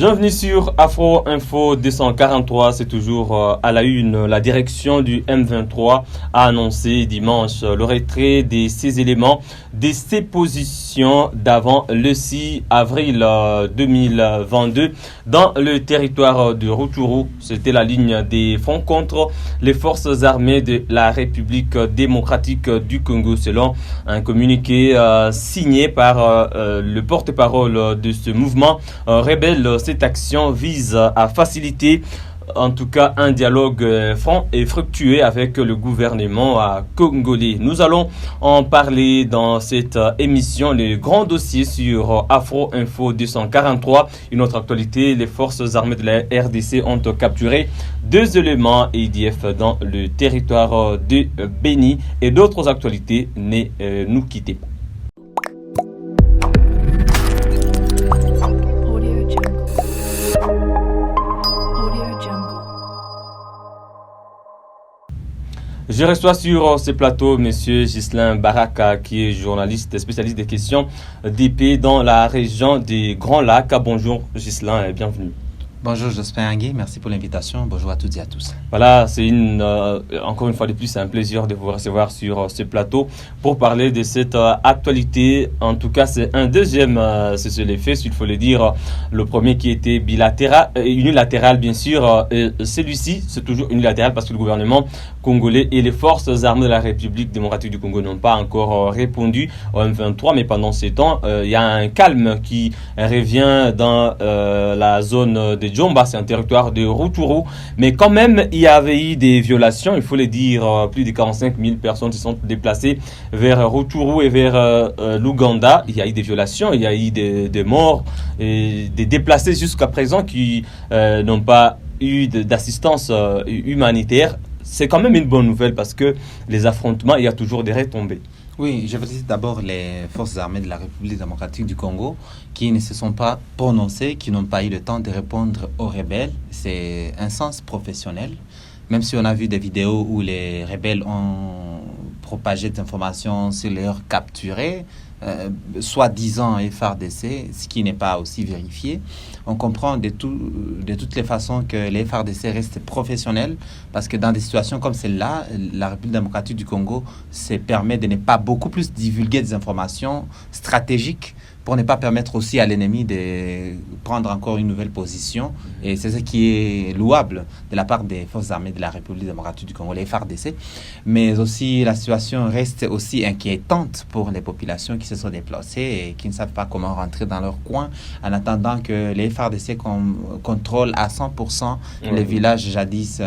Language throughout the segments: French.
Bienvenue sur Afro Info 243, c'est toujours à la une. La direction du M23 a annoncé dimanche le retrait de ces éléments de ses positions d'avant le 6 avril 2022 dans le territoire de Rutshuru. C'était la ligne des fronts contre les forces armées de la République démocratique du Congo, selon un communiqué signé par le porte-parole de ce mouvement rebelle. Cette action vise à faciliter en tout cas un dialogue franc et fructueux avec le gouvernement congolais. Nous allons en parler dans cette émission, le grand dossier sur Afro Info 243. Une autre actualité, les forces armées de la RDC ont capturé 2 éléments EDF dans le territoire de Beni, et d'autres actualités. Ne nous quittez pas. Je reçois sur ce plateau M. Ghislain Baraka, qui est journaliste spécialiste des questions d'épée dans la région des Grands Lacs. Bonjour Ghislain et bienvenue. Bonjour Jospin Angué, merci pour l'invitation. Bonjour à toutes et à tous. Voilà, c'est encore une fois de plus un plaisir de vous recevoir sur ce plateau pour parler de cette actualité. En tout cas, c'est un deuxième cessez-le-feu, s'il faut le dire. Le premier qui était unilatéral bien sûr. Celui-ci, c'est toujours unilatéral parce que le gouvernement congolais et les forces armées de la République démocratique du Congo n'ont pas encore répondu au M23. Mais pendant ces temps, il y a un calme qui revient dans la zone de Djomba, c'est un territoire de Rutshuru, mais quand même il y avait eu des violations, il faut le dire. Plus de 45 000 personnes se sont déplacées vers Rutshuru et vers l'Ouganda. Il y a eu des violations, il y a eu des morts et des déplacés jusqu'à présent qui n'ont pas eu d'assistance humanitaire. C'est quand même une bonne nouvelle parce que les affrontements, il y a toujours des retombées. Oui, je félicite d'abord les forces armées de la République démocratique du Congo qui ne se sont pas prononcées, qui n'ont pas eu le temps de répondre aux rebelles. C'est un sens professionnel. Même si on a vu des vidéos où les rebelles ont propagé des informations sur leurs capturés, soi-disant FARDC, ce qui n'est pas aussi vérifié. On comprend de toutes les façons que les FARDC restent professionnels parce que dans des situations comme celle-là, la République démocratique du Congo se permet de ne pas beaucoup plus divulguer des informations stratégiques pour ne pas permettre aussi à l'ennemi de prendre encore une nouvelle position. Et c'est ce qui est louable de la part des forces armées de la République démocratique du Congo, les FARDC. Mais aussi, la situation reste aussi inquiétante pour les populations qui se sont déplacées et qui ne savent pas comment rentrer dans leur coin en attendant que les FARDC contrôlent à 100% les villages jadis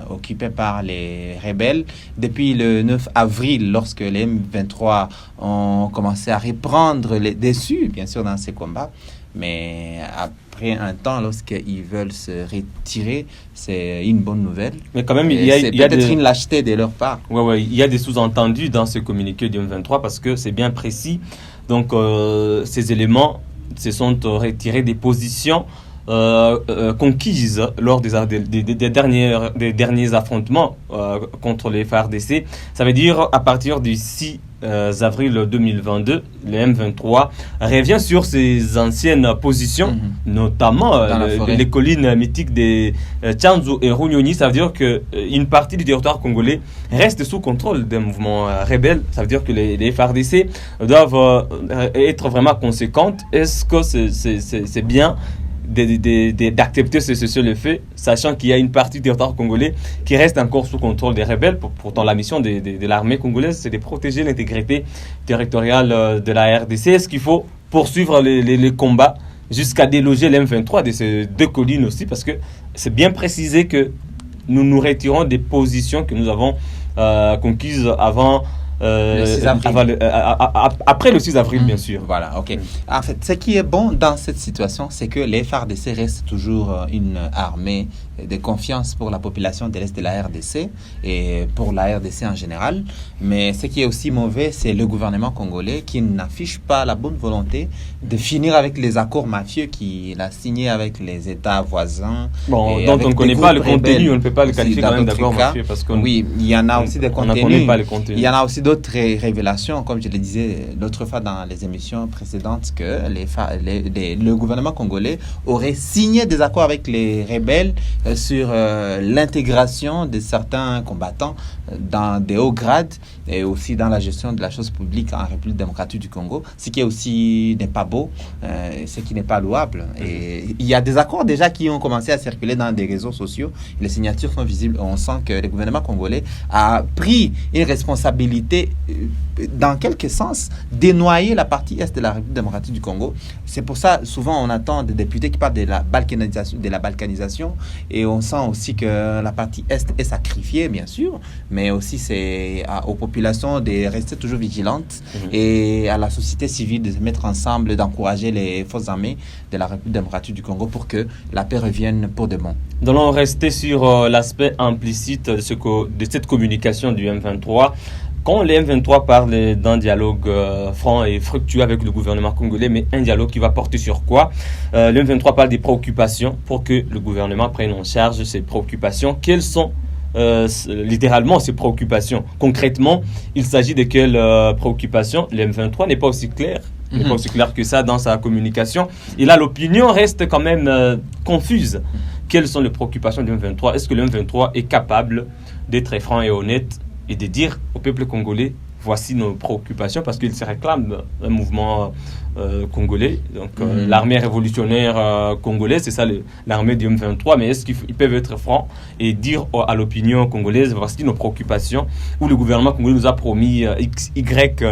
occupés par les rebelles. Depuis le 9 avril, lorsque les M23 ont commencé à reprendre les dessus, bien sûr, dans ces combats, mais après un temps, lorsqu'ils veulent se retirer, c'est une bonne nouvelle. Mais quand même, il y a peut-être une lâcheté de leur part. Oui, il y a des sous-entendus dans ce communiqué du M23 parce que c'est bien précis. Donc, ces éléments se sont retirés des positions conquises lors des derniers affrontements contre les FARDC. Ça veut dire à partir du 6 avril 2022, le M23 revient sur ses anciennes positions, notamment les collines mythiques de Tchanzu et Runyonyi. Ça veut dire qu'une partie du territoire congolais reste sous contrôle des mouvements rebelles. Ça veut dire que les FARDC doivent être vraiment conséquentes. Est-ce que c'est bien d'accepter ce fait, sachant qu'il y a une partie du territoire congolais qui reste encore sous contrôle des rebelles? Pourtant, la mission de l'armée congolaise, c'est de protéger l'intégrité territoriale de la RDC. Est-ce qu'il faut poursuivre les combats jusqu'à déloger l'M23 de ces 2 collines aussi? Parce que c'est bien précisé que nous nous retirons des positions que nous avons conquises avant le 6 avril. Après le 6 avril, bien sûr. Voilà, ok. En fait, ce qui est bon dans cette situation, c'est que les FARDC restent toujours une armée de confiance pour la population de l'Est de la RDC et pour la RDC en général. Mais ce qui est aussi mauvais, c'est le gouvernement congolais qui n'affiche pas la bonne volonté de finir avec les accords mafieux qu'il a signés avec les États voisins. Bon, dont on ne connaît pas le contenu, on ne peut pas le qualifier quand même d'accord mafieux. Parce oui, il y en a aussi des contenus. On ne connaît pas le contenu. Il y en a aussi d'autres d'autres révélations, comme je le disais l'autre fois dans les émissions précédentes, que le gouvernement congolais aurait signé des accords avec les rebelles sur l'intégration de certains combattants dans des hauts grades et aussi dans la gestion de la chose publique en République démocratique du Congo, ce qui aussi n'est pas beau, ce qui n'est pas louable. Et il y a des accords déjà qui ont commencé à circuler dans des réseaux sociaux. Les signatures sont visibles. On sent que le gouvernement congolais a pris une responsabilité, dans quelque sens, dénoyer la partie est de la République démocratique du Congo. C'est pour ça, souvent, on attend des députés qui parlent de la balkanisation, et on sent aussi que la partie est est sacrifiée, bien sûr, mais aussi c'est aux populations de rester toujours vigilantes et à la société civile de se mettre ensemble, d'encourager les forces armées de la République démocratique du Congo pour que la paix revienne pour de bon. Nous allons rester sur l'aspect implicite de cette communication du M23. Quand les M23 parlent d'un dialogue franc et fructueux avec le gouvernement congolais, mais un dialogue qui va porter sur quoi? Le M23 parle des préoccupations pour que le gouvernement prenne en charge ces préoccupations. Quelles sont littéralement ces préoccupations? Concrètement, il s'agit de quelles préoccupations? Le M23 n'est pas aussi clair. Il n'est pas aussi clair que ça dans sa communication. Et là, l'opinion reste quand même confuse. Quelles sont les préoccupations du M23? Est-ce que le M23 est capable d'être très franc et honnête et de dire au peuple congolais, voici nos préoccupations, parce qu'il se réclame un mouvement congolais, donc l'armée révolutionnaire congolaise, c'est ça l'armée du M23, mais est-ce qu'ils peuvent être francs et dire à l'opinion congolaise, voici nos préoccupations, où le gouvernement congolais nous a promis Y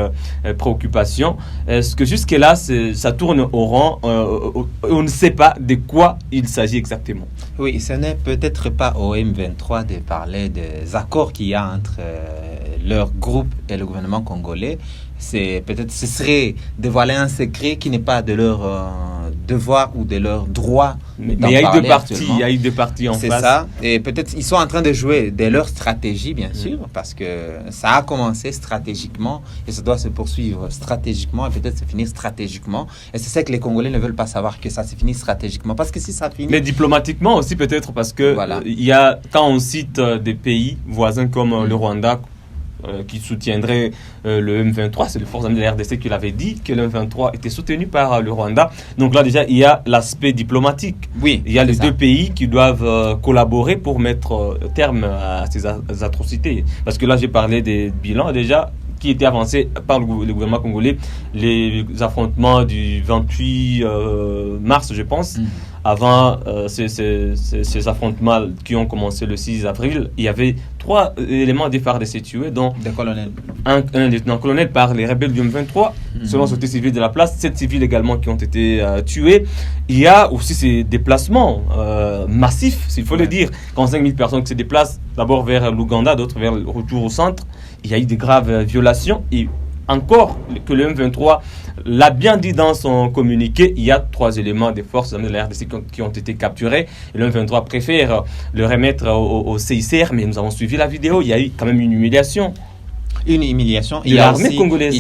préoccupations? Est-ce que jusque-là, ça tourne au rang, on ne sait pas de quoi il s'agit exactement? Oui, ce n'est peut-être pas au M23 de parler des accords qu'il y a entre leur groupe et le gouvernement congolais. Ce serait dévoiler un secret qui n'est pas de leur devoir ou de leur droit. Mais il y a eu deux parties en face. C'est ça. Et peut-être ils sont en train de jouer de leur stratégie, bien sûr, parce que ça a commencé stratégiquement et ça doit se poursuivre stratégiquement et peut-être se finir stratégiquement. Et c'est ça que les Congolais ne veulent pas savoir, que ça se finit stratégiquement. Parce que si ça finit... Mais diplomatiquement aussi peut-être, parce que il y a, quand on cite des pays voisins comme le Rwanda, qui soutiendrait le M23, c'est le force armée de la RDC qui l'avait dit que le M23 était soutenu par le Rwanda. Donc là déjà il y a l'aspect diplomatique. Oui, il y a les deux pays qui doivent collaborer pour mettre terme à ces atrocités. Parce que là j'ai parlé des bilans déjà qui étaient avancés par le gouvernement congolais, les affrontements du 28 mars, je pense. Avant ces affrontements qui ont commencé le 6 avril, il y avait 3 éléments des FARDC tués, dont des colonels. Un lieutenant-colonel par les rebelles du M23, selon la société civile de la place, 7 civils également qui ont été tués. Il y a aussi ces déplacements massifs, s'il faut le dire, quand 5000 personnes qui se déplacent d'abord vers l'Ouganda, d'autres vers le retour au centre. Il y a eu de graves violations et encore que le M23 l'a bien dit dans son communiqué, il y a 3 éléments des forces de la RDC qui ont été capturés. Et le M23 préfère le remettre au CICR, mais nous avons suivi la vidéo, il y a eu quand même une humiliation. Une humiliation. Il y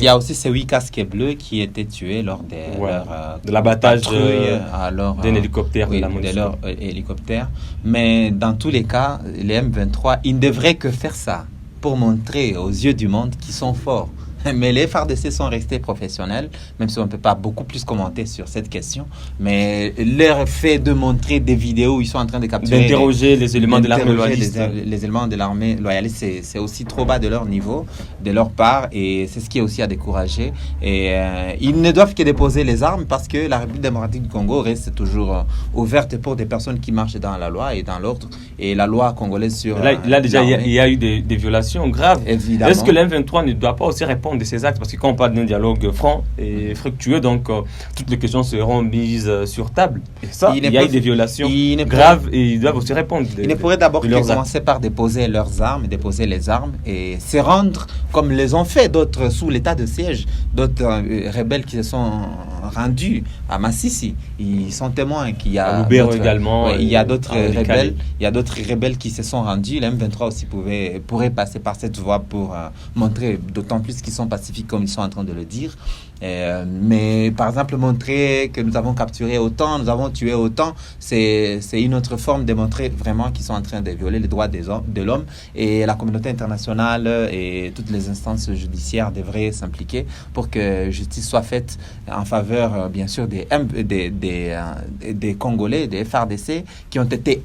a aussi ces 8 casques bleus qui étaient tués lors de l'abattage d'un hélicoptère. Oui, de leur hélicoptère. Mais dans tous les cas, les M23, ils ne devraient que faire ça pour montrer aux yeux du monde qu'ils sont forts. Mais les FARDC sont restés professionnels, même si on ne peut pas beaucoup plus commenter sur cette question. Mais leur fait de montrer des vidéos où ils sont en train de capturer... D'interroger les éléments de l'armée loyaliste. Les éléments de l'armée loyaliste, c'est aussi trop bas de leur niveau, de leur part. Et c'est ce qui est aussi à décourager. Et ils ne doivent que déposer les armes parce que la République démocratique du Congo reste toujours ouverte pour des personnes qui marchent dans la loi et dans l'ordre. Et la loi congolaise sur... Là déjà, il y a eu des violations graves. Évidemment. Est-ce que l'M23 ne doit pas aussi répondre de ces actes, parce que quand on parle d'un dialogue franc et fructueux, donc toutes les questions seront mises sur table. Et ça, il y a eu des violations graves et ils doivent aussi répondre. Ils ne pourraient d'abord commencer par déposer leurs armes, déposer les armes et se rendre comme les ont fait d'autres sous l'état de siège, d'autres rebelles qui se sont rendus à Massissi. Ils sont témoins qu'il y a également. Il y a d'autres rebelles. Il y a d'autres rebelles qui se sont rendus. Le M23 aussi pourrait passer par cette voie pour montrer, d'autant plus qu'ils sont pacifiques comme ils sont en train de le dire. Mais par exemple, montrer que nous avons capturé autant, nous avons tué autant, c'est une autre forme de montrer vraiment qu'ils sont en train de violer les droits de l'homme. Et la communauté internationale et toutes les instances judiciaires devraient s'impliquer pour que justice soit faite en faveur, bien sûr, des Congolais, des FARDC qui ont été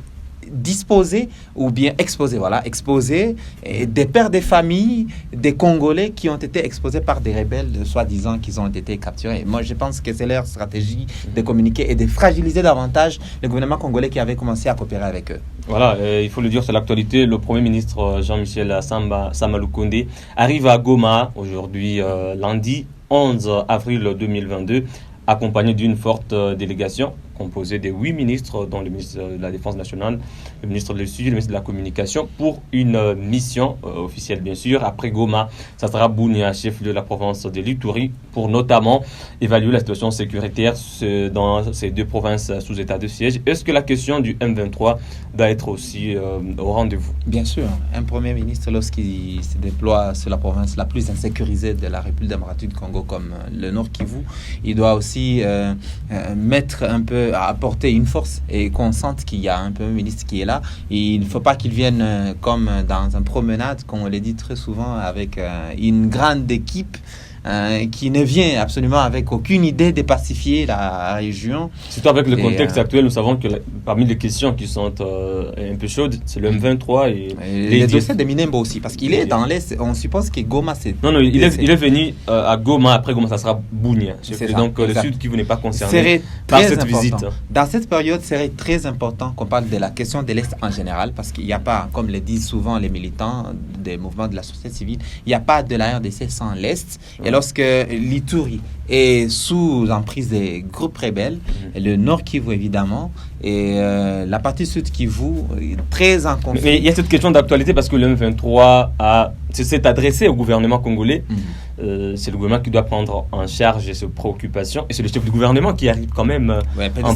disposés ou bien exposés, et des pères des familles, des Congolais qui ont été exposés par des rebelles, soi-disant qu'ils ont été capturés. Moi, je pense que c'est leur stratégie de communiquer et de fragiliser davantage le gouvernement congolais qui avait commencé à coopérer avec eux. Voilà, il faut le dire, c'est l'actualité. Le Premier ministre Jean-Michel Sama Lukonde arrive à Goma aujourd'hui, lundi 11 avril 2022, accompagné d'une forte délégation composée de 8 ministres, dont le ministre de la Défense nationale, le ministre de l'Éducation, le ministre de la Communication, pour une mission officielle, bien sûr. Après Goma, ça sera Bunia, chef de la province de l'Ituri, pour notamment évaluer la situation sécuritaire dans ces deux provinces sous état de siège. Est-ce que la question du M23 doit être aussi au rendez-vous? Bien sûr. Un Premier ministre, lorsqu'il se déploie sur la province la plus insécurisée de la République démocratique du Congo, comme le Nord Kivu, il doit aussi mettre un peu, apporter une force et qu'on sente qu'il y a un Premier ministre qui est là. Et il ne faut pas qu'il vienne comme dans une promenade, comme on le dit très souvent, avec une grande équipe qui ne vient absolument avec aucune idée de pacifier la région. Surtout avec le contexte actuel, nous savons que parmi les questions qui sont un peu chaudes, c'est le M23 et le dossier de Minembwe aussi, parce qu'il est dans l'Est. On suppose que Goma, c'est... Non, il est venu à Goma, après Goma, ça sera Bunia. Donc le Sud Kivu n'est pas concerné par cette visite. Dans cette période, il serait très important qu'on parle de la question de l'Est en général, parce qu'il n'y a pas, comme le disent souvent les militants des mouvements de la société civile, il n'y a pas de la RDC sans l'Est. Et lorsque l'Ituri est sous emprise des groupes rebelles, le Nord Kivu évidemment, et la partie Sud Kivu est très en conflit. Mais il y a cette question d'actualité parce que le M23 s'est adressé au gouvernement congolais. C'est le gouvernement qui doit prendre en charge ses préoccupations et c'est le chef du gouvernement qui arrive quand même.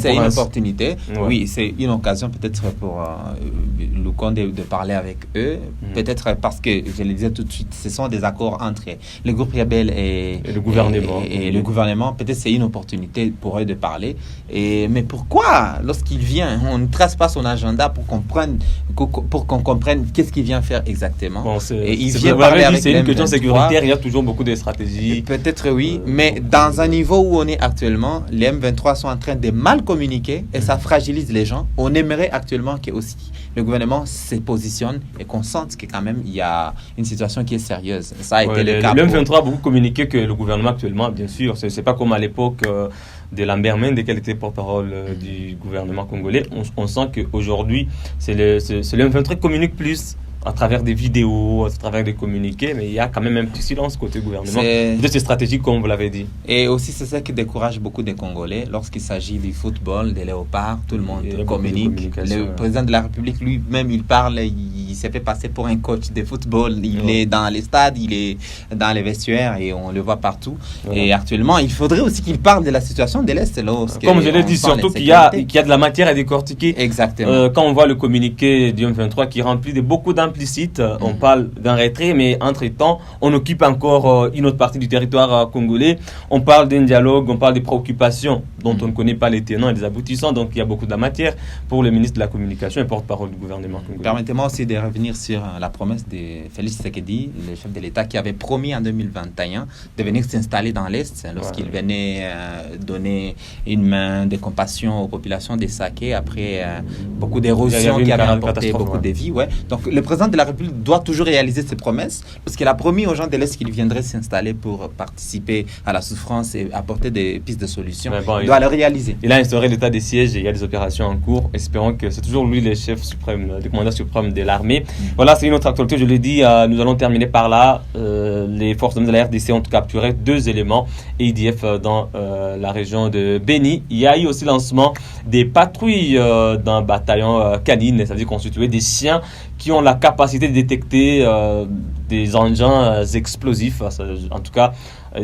C'est une opportunité. Oui, c'est une occasion peut-être pour Lukonde de parler avec eux. Peut-être parce que, je le disais tout de suite, ce sont des accords entre les groupes rebelles et le gouvernement. Et le gouvernement, peut-être c'est une opportunité pour eux de parler. Mais pourquoi, lorsqu'il vient, on ne trace pas son agenda pour qu'on comprenne qu'est-ce qu'il vient faire exactement? Et il vient parler avec c'est une question sécuritaire, il y a toujours beaucoup de stratégies. Peut-être oui, mais dans un niveau où on est actuellement, les M23 sont en train de mal communiquer et ça fragilise les gens. On aimerait actuellement que aussi le gouvernement se positionne et qu'on sente que quand même il y a une situation qui est sérieuse. Ça a été le cas. Le M23 a beaucoup communiqué que le gouvernement actuellement, bien sûr, c'est pas comme à l'époque de Lambert Mende, qui était porte-parole du gouvernement congolais. On sent qu'aujourd'hui, c'est le M23 qui communique plus à travers des vidéos, à travers des communiqués, mais il y a quand même un petit silence côté gouvernement. De ces stratégies, comme vous l'avez dit. Et aussi, c'est ça qui décourage beaucoup de Congolais. Lorsqu'il s'agit du football, des léopards, tout le monde communique. Le président de la République, lui-même, il parle, il s'est fait passer pour un coach de football. Il est dans les stades, il est dans les vestiaires et on le voit partout. Et actuellement, il faudrait aussi qu'il parle de la situation de l'Est. Comme je l'ai dit, surtout qu'il y a de la matière à décortiquer. Exactement. Quand on voit le communiqué du M23 qui remplit de beaucoup implicite, on parle d'un retrait, mais entre-temps, on occupe encore une autre partie du territoire congolais. On parle d'un dialogue, on parle des préoccupations dont on ne connaît pas les tenants et les aboutissants. Donc, il y a beaucoup de la matière pour le ministre de la Communication et porte-parole du gouvernement congolais. Permettez-moi aussi de revenir sur la promesse de Félix Tshisekedi, le chef de l'État, qui avait promis en 2021 de venir s'installer dans l'Est lorsqu'il venait donner une main de compassion aux populations des Saké après beaucoup d'érosion qui avait apporté beaucoup de vies. Donc, le président de la République doit toujours réaliser ses promesses parce qu'il a promis aux gens de l'Est qu'il viendrait s'installer pour participer à la souffrance et apporter des pistes de solutions. Il doit le réaliser. Il a instauré l'état des sièges et il y a des opérations en cours. Espérons que c'est toujours lui le chef suprême, le commandant suprême de l'armée. Voilà, c'est une autre actualité. Je l'ai dit, nous allons terminer par là. Les forces de la RDC ont capturé 2 éléments EDF dans la région de Beni. Il y a eu aussi lancement des patrouilles d'un bataillon canine, c'est-à-dire constitué des chiens qui ont la capacité de détecter des engins explosifs. En tout cas,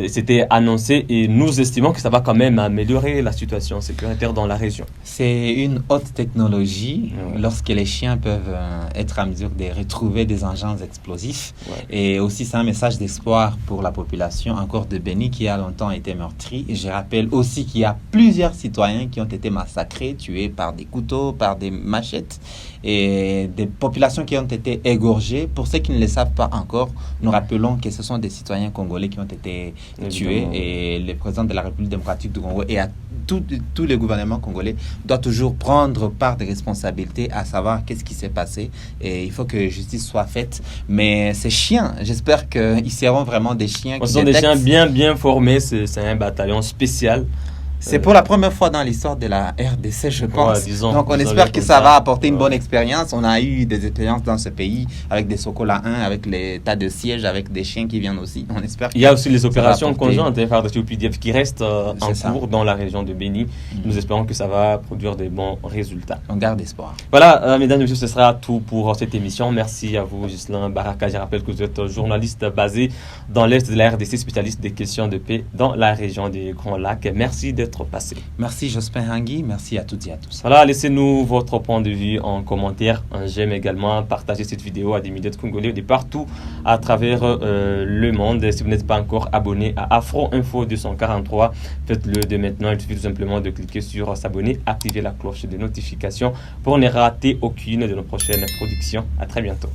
c'était annoncé et nous estimons que ça va quand même améliorer la situation sécuritaire dans la région. C'est une haute technologie lorsque les chiens peuvent être en mesure de retrouver des engins explosifs. Et aussi, c'est un message d'espoir pour la population encore de Béni qui a longtemps été meurtrie. Et je rappelle aussi qu'il y a plusieurs citoyens qui ont été massacrés, tués par des couteaux, par des machettes, et des populations qui ont été égorgées. Pour ceux qui ne le savent pas encore, nous rappelons que ce sont des citoyens congolais qui ont été tués, et le président de la République démocratique du Congo et à tous les gouvernements congolais doivent toujours prendre part des responsabilités, à savoir qu'est-ce qui s'est passé, et il faut que justice soit faite. Mais ces chiens, j'espère qu'ils seront vraiment des chiens qui sont des chiens bien formés. C'est un bataillon spécial. C'est pour la première fois dans l'histoire de la RDC, je pense. Disons, donc, on espère que ça va apporter une bonne expérience. On a eu des expériences dans ce pays avec des Sokola 1, avec les tas de sièges, avec des chiens qui viennent aussi. On espère. Il y a aussi les opérations conjointes FARDC ou PDF qui restent en cours dans la région de Béni. Nous espérons que ça va produire des bons résultats. On garde espoir. Voilà, mesdames et messieurs, ce sera tout pour cette émission. Merci à vous, Ghislain Baraka. Je rappelle que vous êtes journaliste basé dans l'Est de la RDC, spécialiste des questions de paix dans la région des Grands Lacs. Merci d'être passé. Merci Jospin Hangui, merci à toutes et à tous. Voilà, laissez-nous votre point de vue en commentaire, j'aime également, partagez cette vidéo à des milliers de Congolais de partout à travers le monde. Si vous n'êtes pas encore abonné à Afro Info 243, faites-le dès maintenant. Il suffit tout simplement de cliquer sur s'abonner, activer la cloche de notification pour ne rater aucune de nos prochaines productions. À très bientôt.